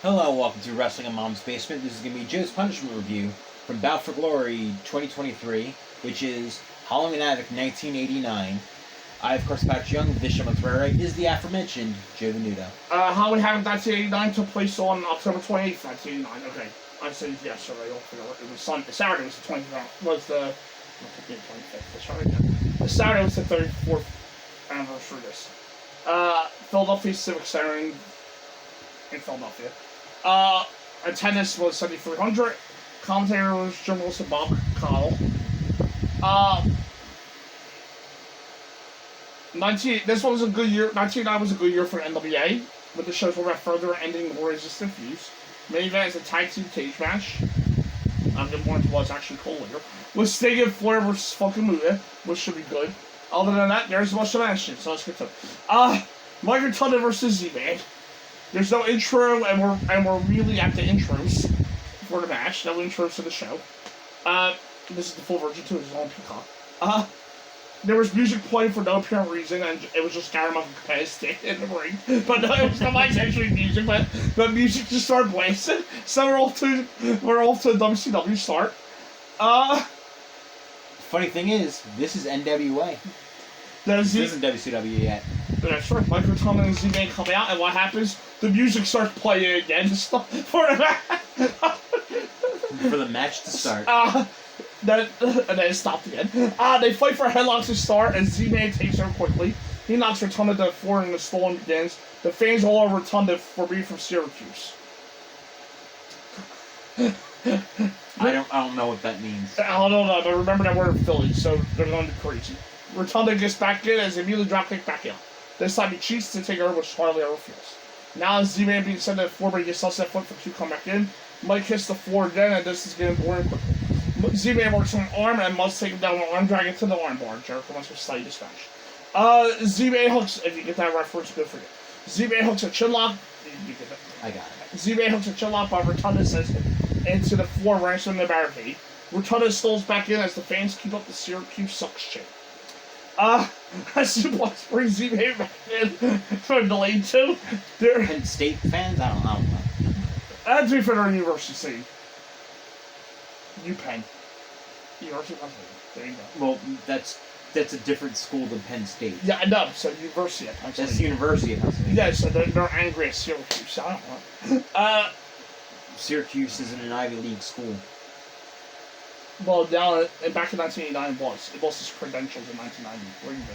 Hello, welcome to Wrestling in Mom's Basement. This is going to be Joe's Punishment Review from Bout for Glory 2023, which is Halloween Havoc 1989. I, of course, Patrick Young. This show is the aforementioned Joe Venuto. Halloween Havoc 1989 took place on October 28th, 1989. Okay, I said yes, sorry, I don't forget. It was Saturday was the 25th. The Saturday was the 34th anniversary of this. Philadelphia Civic Center in Philadelphia. Attendance was 7,300. Commentator was journalist Bob Connell. This one was a good year. 1989 was a good year for NWA, but the shows went further, ending more resistant feuds. Main event is a tag team cage match. Good morning was actually cool later. With Sting and Flair versus fucking Muda, which should be good. Other than that, there's a bunch of action, so let's get to it. Mike Rotunda versus Z-Man. There's no intro, and we're really at the intros for the match. No intros to the show. This is the full version too. It's on Peacock. There was music playing for no apparent reason, and it was just Skyrim of stick in the ring. But no, it was not actually music, but music just started blasting. So we're off to WCW start. Funny thing is, this is NWA. This isn't WCW yet. That's right. Mike Rotunda and Z-Man come out, and what happens? The music starts playing again for the match. For the match to start. And then it stopped again. They fight for headlocks to start, and Z-Man takes over quickly. He knocks Rotunda to the floor, and the stolen begins. The fans all over Rotunda for being from Syracuse. I don't know what that means. I don't know, but remember that we're in Philly, so they're going crazy. Rotunda gets back in as they immediately drop kick back out. This time he cheats to take over, which hardly ever feels. Now Z-Man being sent to the floor, but he gets lost that foot for two come back in. Mike hits the floor again, and this is getting boring quickly. Z-Man works on an arm and must take him down the arm, drag it to the arm bar. Jericho must be slightly dispatched. Z-Man hooks, if you get that reference, good for you. Z-Man hooks a chinlock. You get it. I got it. Z-Man hooks a chinlock, but Rotunda sends him into the floor, ransom the barricade. Rotunda stalls back in as the fans keep up the Syracuse sucks chant. Suplex brings Z-Man back in for a delayed two. Penn State fans? I don't know. That's me for their University City. UPenn. University of Pennsylvania. There you go. Well, that's a different school than Penn State. Yeah, I know. So University of Pennsylvania. That's the University of Pennsylvania. Yeah, so they're angry at Syracuse. I don't know. Syracuse isn't an Ivy League school. Well, now, back in 1989 it lost his credentials in 1990. Or even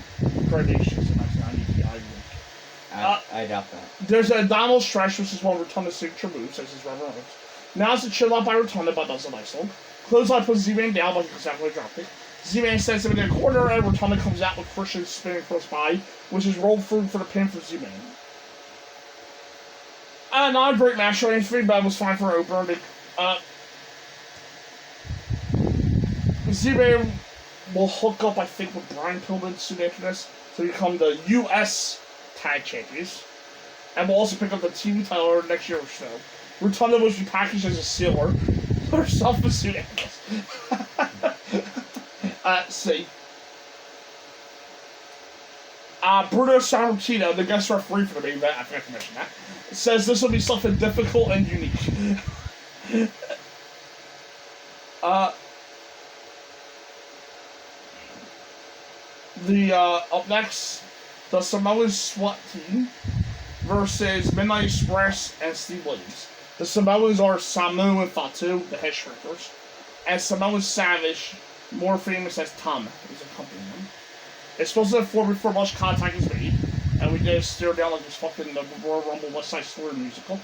accreditations in 1990 to the Ivy League. I doubt that. There's a abdominal stretch, which is one of Rotunda's signature moves, as his Reverend Owens. Now it's a chill out by Rotunda, but does a nice hold. Clothesline puts Z-Man down, but he exactly dropped it. Z-Man sends him in the corner, and Rotunda comes out with Christian spinning close by, which is rolled through for the pin for Z-Man. Not a great match or anything, but it was fine for an opener. Z-Man will hook up, I think, with Brian Pillman soon after this to become the U.S. Tag Champions. And will also pick up the TV title next year or so. Rotunda was repackaged as a sealer for herself as soon after this. See. Bruno Sammartino, the guest referee for the main event, I forgot to mention that, says this will be something difficult and unique. Up next, the Samoan SWAT team versus Midnight Express and Steve Williams. The Samoans are Samu and Fatu, the head shrinkers, and Samoan Savage, more famous as Tom, is accompanying them. It's supposed to have 4 before much contact is made, and we did stare down like this fucking Royal Rumble West Side Story musical.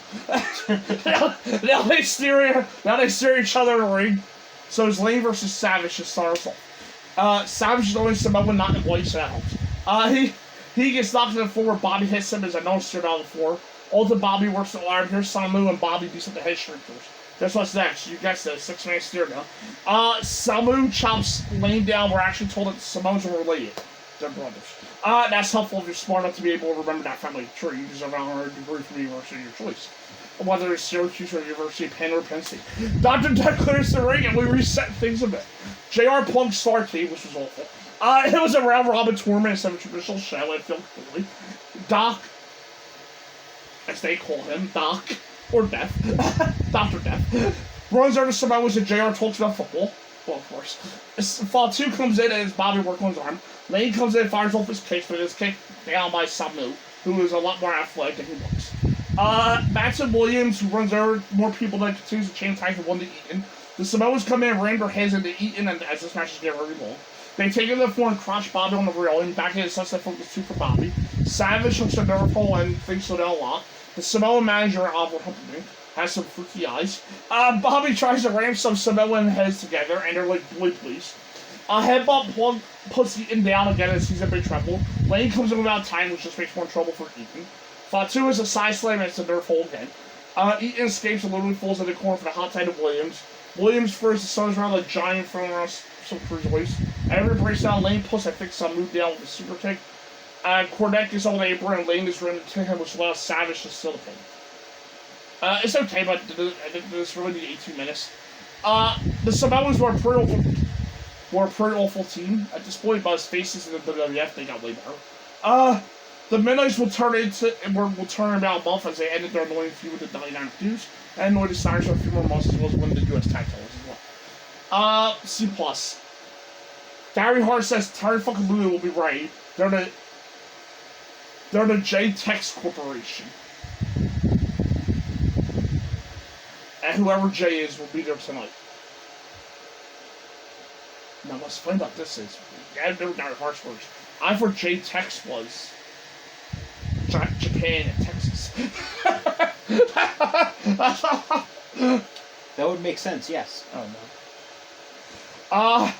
now they stare each other in the ring. So it's Lane versus Savage to start us off. Savage is only Samoan, not in white, so that helps. He gets knocked to the floor where Bobby hits him as I know steered out of the floor. Ultimate Bobby works the arm. Here's Samu and Bobby beats up the head shrinkers. Guess what's next? You guessed it, 6-man steer now. Samu chops Lane down. We're actually told that the Samoans are related. They're brothers. That's helpful if you're smart enough to be able to remember that family tree. You deserve an honorary degree from the university of your choice. Whether it's Syracuse or University of Penn or Penn State. Dr. Deck clears the ring and we reset things a bit. JR plugged Starcade, which was awful. It was a round-robin tournament instead of a traditional show, I feel completely. Doc, as they call him, Doc, or Death, Dr. Death, runs over to Samoa's and JR talks about football. Well, of course. Fatu comes in and it's Bobby working on his arm. Lane comes in and fires off his kicks, but it's kicked down by Samu, who is a lot more athletic than he looks. Matson Williams, who runs over more people than continues to chain ties from one to Eaton. The Samoans come in and ram their heads into Eaton, and as this match is getting very long. They take it to the floor and crush Bobby on the rail, and back into sunset focus 2 for Bobby. Savage hooks a nerve hole and thinks so down a lot. The Samoan manager, Albert Humperdinck, has some freaky eyes. Bobby tries to ram some Samoan heads together, and they're like, boy, please. Headbutt plug puts Eaton down again as he's in big trouble. Lane comes in without time, which just makes more trouble for Eaton. Fatu is a side slam, and it's a nerve hole again. Eaton escapes and literally falls in the corner for the hot side of Williams. Williams first the Suns around like giant from around some cruiserweights. Every breaks down, Lane puts, I think, some move down with a super kick. Cornette gets on the apron, and Lane is running to him, which allows Savage to steal the pin. It's okay, but this really need 18 minutes. The Samoans were a pretty awful team. At this point, by his faces in the WWF, they got way better. The Midnights will turn in about a month as they ended their annoying feud with the 99 Dudes, and annoyed the Steiners for a few more months as well as win the US tag titles as well. C+. Gary Hart says Terry fucking Lulu will be right. They're the J-Tex Corporation. And whoever J is will be there tonight. Now what's funny about this is, I never Gary Hart's words. I thought J-Tex was Japan and Texas. That would make sense, yes. Oh no.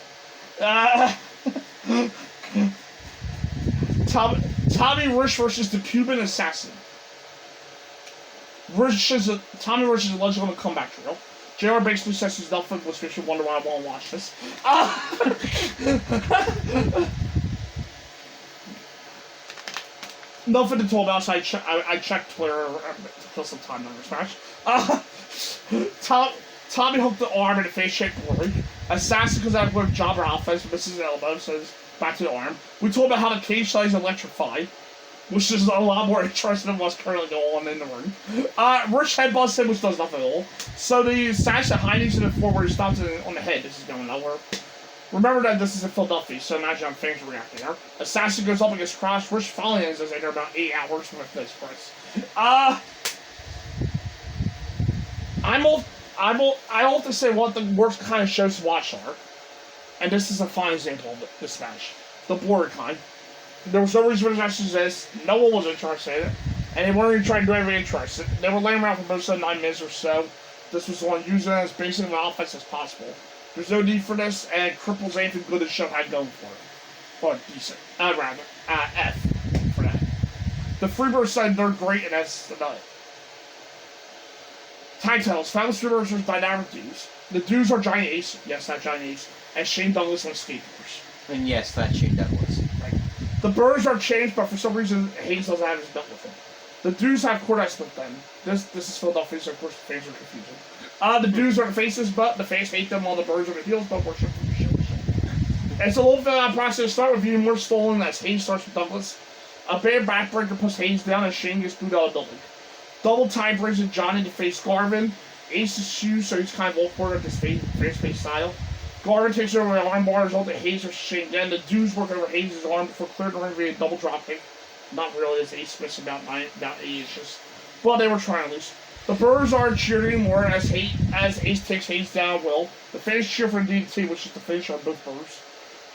Tommy Rich versus the Cuban Assassin. Tommy Rich is allegedly on a comeback trail. JR basically says he's nothing, which makes you wonder why I want to watch this. Nothing to talk about, so I checked Twitter to kill some time on this match. Tommy hooked the arm in a face shaped glory. Assassin comes out with jobber offense, misses his elbow, so it's back to the arm. We talked about how the cage side is electrified, which is a lot more interesting than what's currently going on in the ring. Rich headbutts him, which does nothing at all. So the Assassin high knees in the floor where he stops on the head. This is going nowhere. Remember that this is in Philadelphia, so imagine how fans reacting there. Assassin goes up against Cross. Rich finally ends as they're about 8 hours from this price. I often say what the worst kind of shows to watch are, and this is a fine example of this match. The boring kind. There was no reason for this match to exist. No one was interested in it, and they weren't even trying to do anything interesting. They were laying around for most of the 9 minutes or so. This was one using it as basic of an offense as possible. There's no need for this, and it cripples anything good the show had going for it. Or decent. F for that. The Freebirds said they're great, and that's about it. Tag titles. Fabulous Freebirds versus Dynamic Dudes. The Dudes are Giant Ace. Yes, that Giant Ace. And Shane Douglas on skateboards. And yes, that's Shane Douglas. Right. The Birds are changed, but for some reason, Hayes doesn't have his belt with him. The Dudes have Cordettes with them. This is Philadelphia, so of course the fans are confusing. The Dudes are the faces, but the fans hate them, while the Birds are the heels, but worship for the show. It's a little bit of a process to start with you more stolen as Hayes starts with Douglas. A bad backbreaker puts Hayes down and Shane gets booed out of building. Double time brings in Johnny to face Garvin. Ace's shoes, so he's kind of awkward with his face style. Garvin takes over the arm bar, result in Hayes versus Shane again. The Dudes work over Hayes' arm before clearing the ring via a double drop kick. Not really, as Ace missed about 8 inches. But they were trying to lose. The Birds are cheering more as Ace takes Hayes down at will. The fans cheer for DDT, which is the finish on both Birds.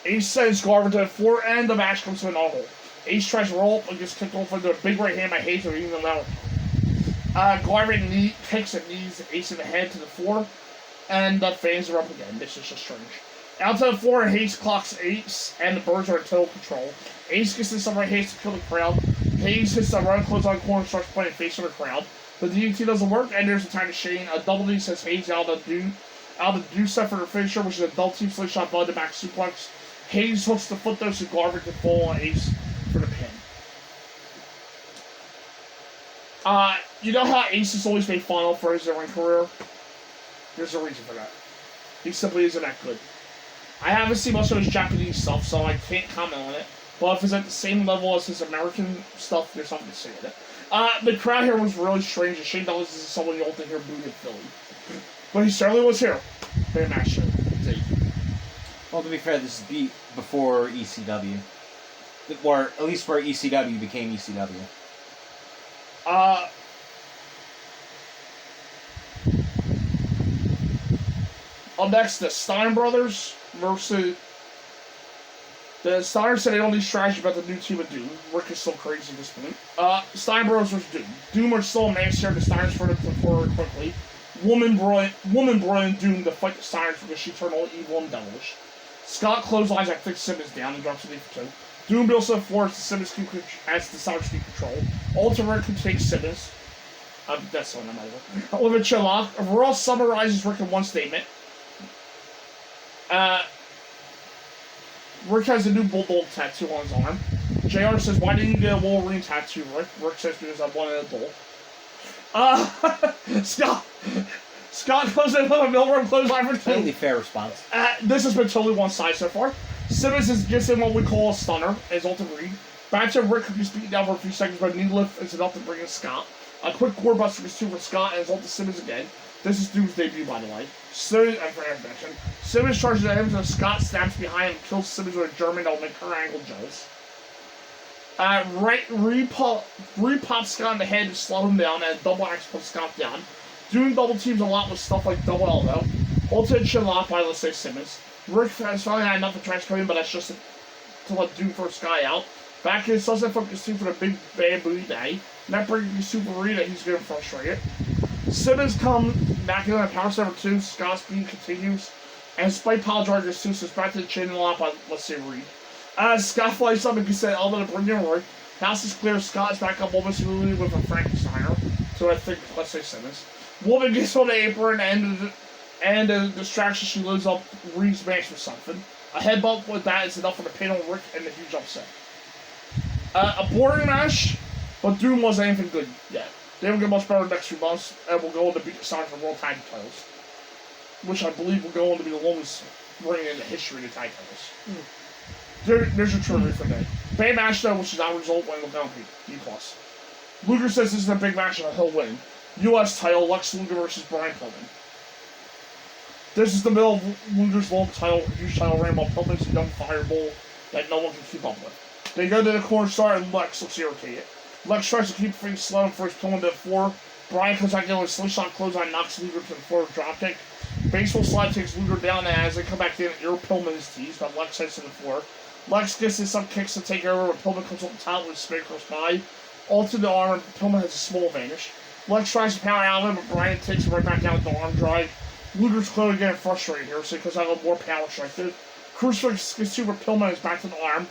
Ace sends Garvin to the floor, and the match comes to an all-hole. Ace tries to roll up and gets kicked off into a big right hand by Hayes, or even louder. Garvin kicks and knees Ace in the head to the floor, and the fans are up again. This is just strange. Out to the floor, Hayes clocks Ace, and the Birds are in total control. Ace gets this over Hayes to kill the crowd. Hayes hits the right close on corner and starts playing face of the crowd. The DDT doesn't work, and there's a time to Shane. A double D sends Hayes out of the do set for the finisher, which is a double team slingshot blood to back suplex. Hayes hooks the foot though, so Garvin can fall on Ace for the pin. You know how Ace has always made fun for his ring career? There's a reason for that. He simply isn't that good. I haven't seen much of his Japanese stuff, so I can't comment on it. But if it's at the same level as his American stuff, there's something to say in it. The crowd here was really strange. And Shane Douglas is someone you don't think here booed in Philly. But he certainly was here. Very match show. Well, to be fair, this is before ECW. Or at least where ECW became ECW. Up next, the Stein Brothers versus... The Steiners said they don't need strategy about the new team of Doom. Rick is still crazy at this point. Stein Brothers versus Doom. Doom are still a man here. The Steiners further forward quickly. Woman brought Doom to fight the Steiners because she turned all evil and devilish. Scott clotheslines I think Simmons down and drops a knee for 2. Doom builds up force, Simmons as the Steiners keep control. Ultimate can take Simmons. That's the one I'm over. Oliver Chillock. Raw summarizes Rick in one statement. Rick has a new bulldog tattoo on his arm. JR says, why didn't you get a Wolverine tattoo, Rick? Rick says, because I wanted a bull. Scott comes in with a Milgram clothesline for 2. Totally fair response. This has been totally one side so far. Simmons gets in what we call a stunner, as ultimate read. Back to Rick, who gets beaten down for a few seconds, but a knee lift is enough to bring in Scott. A quick core buster gets 2 for Scott, and it's ultimate Simmons again. This is Doom's debut, by the way. Simmons charges at him, so Scott snaps behind and kills Simmons with a German that will make her angle jealous. Re-pop Scott in the head to slow him down, and double axe puts Scott down. Doom double teams a lot with stuff like double elbow. Ultimate chin lock by, let's say, Simmons. Rick has finally had enough of trash coming, but that's just to let Doom first guy out. Back in Sunset Focus 2 for the big bamboo day. That brings me Super Rita, he's getting frustrated. Simmons comes back in on Power Server 2, Scott's speed continues, and Spike Pile Driver gets 2, so it's back to the chin lock by, let's say, Reed. Scott flies up and gets that elbow to bring in Roy. House is clear, Scott's back up almost immediately with a Frankensteiner, so I think, let's say, Simmons. Woman gets on the apron and the distraction she loads up Reed's match with something. A headbutt with that is enough for the pin on Rick and the huge upset. A boring match, but Doom wasn't anything good yet. They will get much better next few months, and will go on to beat the Steiners for World Tag Titles, which I believe will go on to be the longest reign in the history of the tag titles. There's your trivia for that. Big match though, which is not a result when down B+. Luger says this is a big match and he'll win. U.S. title, Lex Luger versus Brian Pillman. This is the middle of Luger's long title, huge title reign, while Pillman's a young fireball that no one can keep up with. They go to the corner star and Lex looks irritated. Lex tries to keep things slow and first Pillman to the floor. Brian comes back in with a slingshot clothesline, knocks Luger to the floor with a dropkick. Baseball slide takes Luger down, and as they come back in, Pillman is teased, but Lex heads to the floor. Lex gets in some kicks to take over, but Pillman comes up the top with a spin close by. All to the arm, and Pillman has a small advantage. Lex tries to power out of him, but Brian takes him right back down with the arm drive. Luger's clearly getting frustrated here, so because I have more power strength. Crucifix gets super Pillman is back to the arm.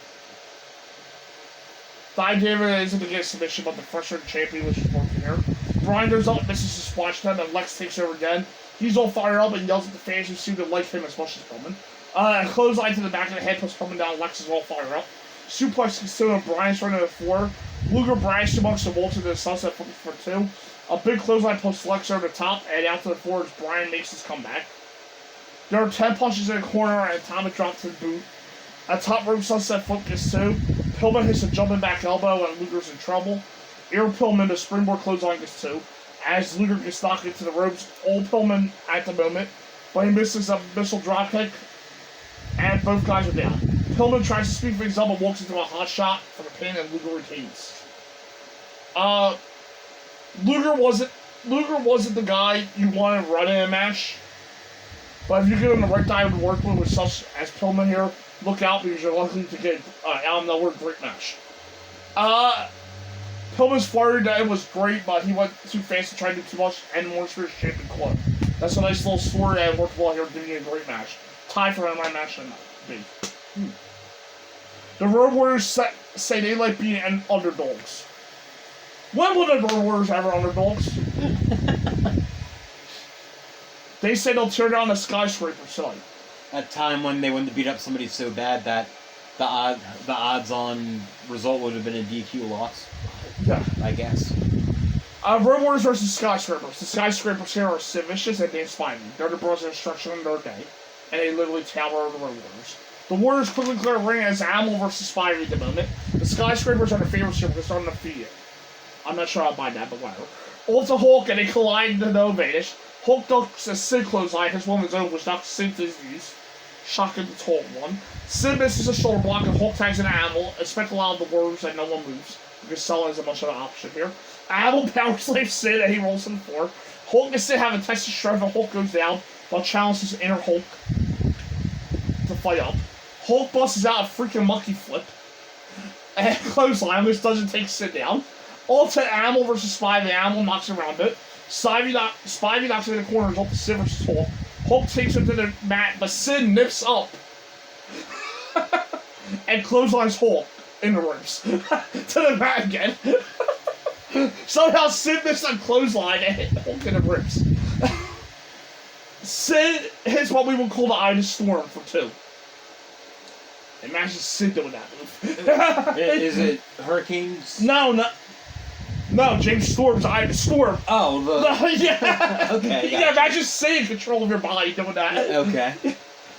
The idea isn't to get a submission, but the frustrated champion, which is working here. Brian goes up, misses the splash time, and Lex takes over again. He's all fired up and yells at the fans who seem to like him as much as Pillman. A clothesline to the back of the head puts Pillman down. Lex is all fired up. Suplex gets to him, Brian's running to the floor. Luger brash amongst the walls to the sunset for 2. A big clothesline puts Lex over the top and out to the floor as Brian makes his comeback. There are 10 punches in the corner and a atomic drop to the boot. A top rope sunset flip gets 2. Pillman hits a jumping back elbow and Luger's in trouble. Pillman, the springboard clothesline gets 2. As Luger gets knocked into the ropes, all Pillman at the moment, but he misses a missile dropkick, and both guys are down. Pillman tries to speed things up and walks into a hot shot for the pin, and Luger retains. Luger wasn't the guy you want to run in a match, but if you give him the right guy to work with such as Pillman here, look out because you're likely to get out of nowhere great match. Pillman's flurry day was great, but he went too fast to try to do too much, and more Spears champion club. That's a nice little story and worked well here, giving you a great match. Tie for my match tonight. The Road Warriors say they like being underdogs. When were the Road Warriors ever underdogs? They say they'll tear down the skyscraper site. A time when they wanted to beat up somebody so bad that the odds on result would have been a DQ loss. Yeah. I guess. Road Warriors versus Skyscrapers. The Skyscrapers here are vicious and they inspire me. They're the bros of destruction in their day, and they literally tower over the Road Warriors. The Warriors quickly clear a ring as Animal versus Spivey at the moment. The Skyscrapers are the favorites here because they're undefeated. I'm not sure I'll buy that, but whatever. Ulta Hulk and they collide into no vanish. Hulk ducks a Sid clothesline, his woman's own, which knocks Sid to his knees. Shocking the tall one. Sid misses a shoulder block and Hulk tags an Animal. Expect a lot of the words and no one moves. Because Sella isn't much of an option here. Animal power slaves Sid and he rolls in the floor. Hulk and Sid have a test of strength and Hulk goes down while challenges inner Hulk to fight up. Hulk busts out a freaking monkey flip. And clothesline, which doesn't take Sid down. Ulta Animal versus Spivey. Animal knocks around it. Spivey knocks him in the corner, result to Sid versus Hulk. Hulk takes him to the mat, but Sid nips up and clotheslines Hulk in the ribs to the mat again. Somehow Sid missed a clothesline and hit Hulk in the ribs. Sid hits what we would call the Eye of the Storm for 2. Imagine Sid doing that move. Is it Hurricanes? No, James Storm's Eye of the Storm. Oh, yeah. Okay. Yeah, imagine staying in control of your body doing that. Okay.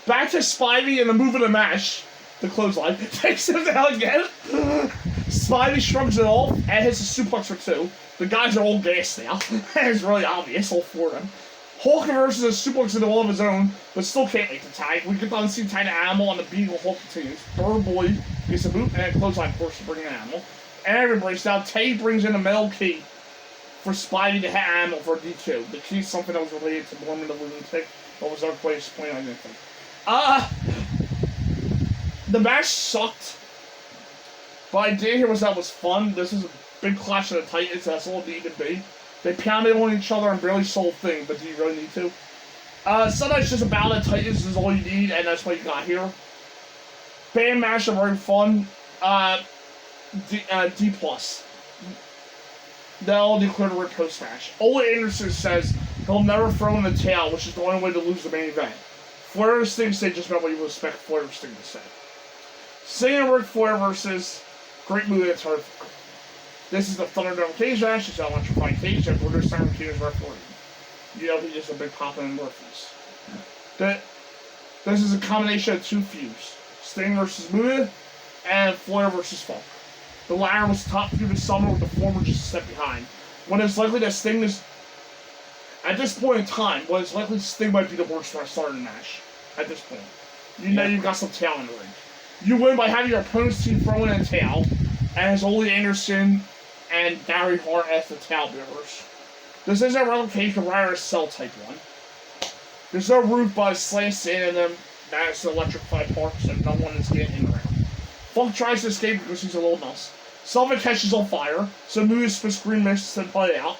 Back to Spivey and the move of the match. The clothesline. Takes him down again. Spivey shrugs it off and hits a suplex for 2. The guys are all gassed now. It's really obvious, all 4 of them. Hulk reverses a suplex into all of his own, but still can't make the tag. We get the unseen tag to Animal on the Beagle. Hulk continues. Bird Boy gets a boot and a clothesline force to bring in Animal. Aaron breaks down. Tay brings in a metal key for Spidey to hit Animal for a DQ. The key is something that was related to Mormon the Lunatic, but was not quite explained on anything. The match sucked, but I did hear that was fun. This is a big clash of the Titans. That's all it needed to be. They pounded on each other and barely sold things, but do you really need to? Sometimes just a battle of Titans is all you need, and that's what you got here. Band match are very fun. D+. They'll declare the post match. Ole Anderson says he'll never throw in the towel, which is the only way to lose the main event. Flair Sting say just about what you would expect Flair Sting to say. Sting and Ric Flair versus Great Muta and Terrific. This is the Thunderdome cage match. It's an electrifying cage and Bruder Simon King is refereeing. You know he's just a big pop in Murphys. This is a combination of 2 feuds. Sting versus Muta and Flair versus Funk. The latter was top feud this summer with the former just a step behind. When it's likely that Sting is... At this point in time, when it's likely Sting might be the worst wrestler in the match. At this point. You know you've got some talent in the ring. You win by having your opponent's team throw in a towel, and it's Ole Anderson and Gary Hart as the towel bearers. This isn't a regular cage, but rather a cell type one. There's no roof, but it slants in, and then that's the electrified part, so no one is getting in around. Funk tries to escape because he's a little nuts. Sullivan catches on fire, so Muta spits green mist to play out.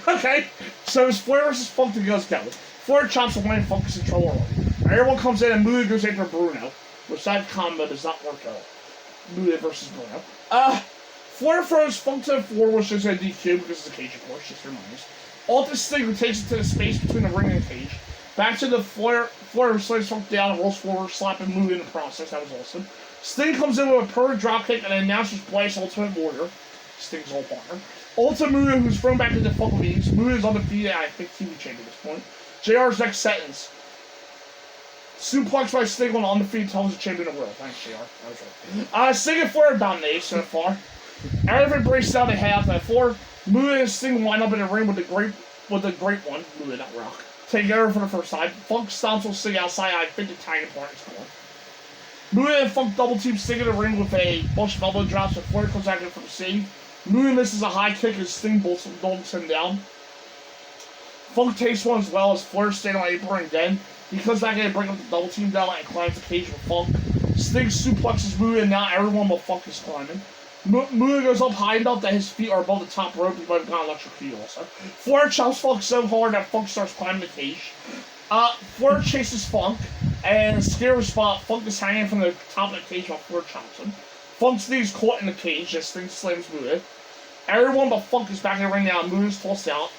Okay, so it's Flair versus Funk that goes go. Flair chops away and Funk is in trouble already. Everyone comes in and Muta goes after Bruno, which that combo does not work out. Muta versus Bruno. Flair throws Funk to the floor, which is a DQ because it's a cage, of course, just reminds. Alta Sting takes it to the space between the ring and the cage. Back to the Flair slams Funk down and rolls forward, slapping Muta in the process. That was awesome. Sting comes in with a perfect dropkick and announces Blaze Ultimate Warrior. Sting's all partner. Ulta Muta, who's thrown back into Funk leads. Muta is undefeated at, I think, TV champion at this point. JR's next sentence. Suplex by Sting on undefeated television champion of the world. Thanks, JR. That was right. Sting and Flair dominate so far. Everyone breaks down to half that floor. Muta and Sting wind up in the ring with the great one. Muta, not Rock. Taking over for the first time. Funk stomps will Sting outside. I think the tag apart is gone. Muta and Funk double team Sting in the ring with a bunch of elbow drops and Flair comes out in from the scene. Muta misses a high kick as Sting bolts him down. Funk takes one as well as Flair standing on apron again. He comes back in and brings up the double team down and climbs the cage with Funk. Sting suplexes Muta and now everyone but Funk is climbing. Muta goes up high enough that his feet are above the top rope. He might have got electrocuted also. Flair chops Funk so hard that Funk starts climbing the cage. Flair chases Funk, and in a scary spot, Funk is hanging from the top of the cage while Flair chops him. Funk stays caught in the cage as Sting slams Muta. Everyone but Funk is back in the ring now, and Muta's tossed out.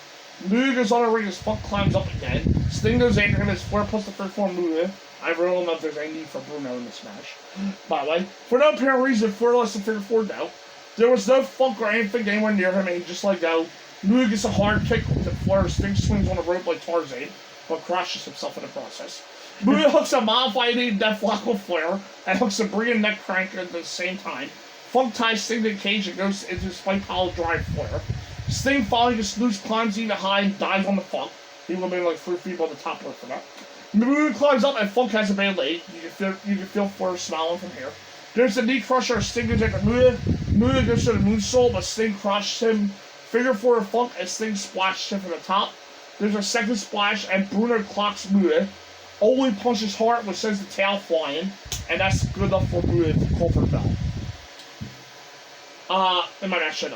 Muta goes on the ring as Funk climbs up again. Sting goes after him as Flair puts the third form Muta. I really don't know if there's any need for Bruno in this match. By the way, for no apparent reason, Flair lets the figure 4 out. There was no Funk or anything anywhere near him, and he just let go. Muta gets a hard kick with the Flair. Sting swings on the rope like Tarzan, but crashes himself in the process. Muta hooks a modified Deathlock with Flair, and hooks a Brian neck crank at the same time. Funk ties Sting to the cage and goes into Spike Pile Drive Flare. Sting finally gets loose, climbs even high, and dives on the Funk. He will be like 3 feet above the top rope for that. Muda climbs up and Funk has a bad leg. You can feel Flair smiling from here. There's a knee crusher. Sting goes after Muda. Muda goes to the moonsault, but Sting crushes him. Figure 4 Funk and Sting splashes him from the top. There's a second splash and Bruno clocks Muda. Only punches hard, which sends the tail flying, and that's good enough for Muda to call for the bell. And my match done.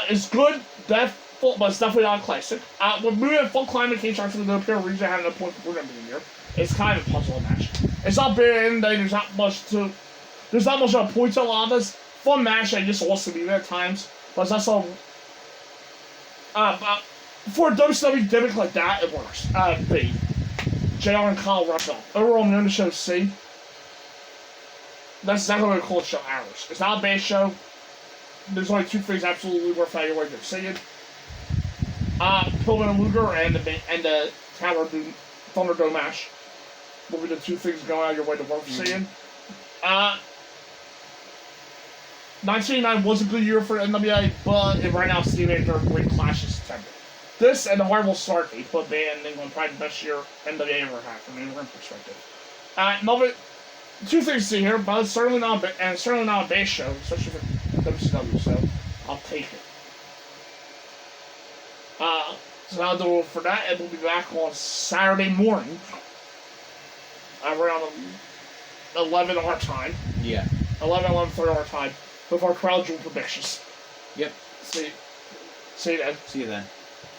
It's good, but it's definitely not a classic. When Muda and Funk climb the cage, actually, no apparent reason having a point for Bruno being here. It's kind of a puzzle match. It's not bad, there's not much of a point to a lot of this. Fun match, I just lost to me at times, but that's all. For a WCW gimmick like that, it works. B. JR and Kyle wrap up. Overall, I'm going to show C. That's exactly what I call a show hours. It's not a bad show. There's only 2 things absolutely worth evaluating. Seeing Pillman and Luger and the Tower Thunderdome match will be the 2 things going out of your way to worth seeing. 1989 was a good year for NWA, but right now, Steve A. during great Clash in September. This and the horrible start they put Van in England probably the best year NWA ever had from an England perspective. Another 2 things to see here, but it's certainly not a base show, especially for WCW. So I'll take it. So that'll do it for that, and we'll be back on Saturday morning around 11 our time. Yeah. 11:30 our time with our crowd jewel predictions. Yep. See you then. See you then.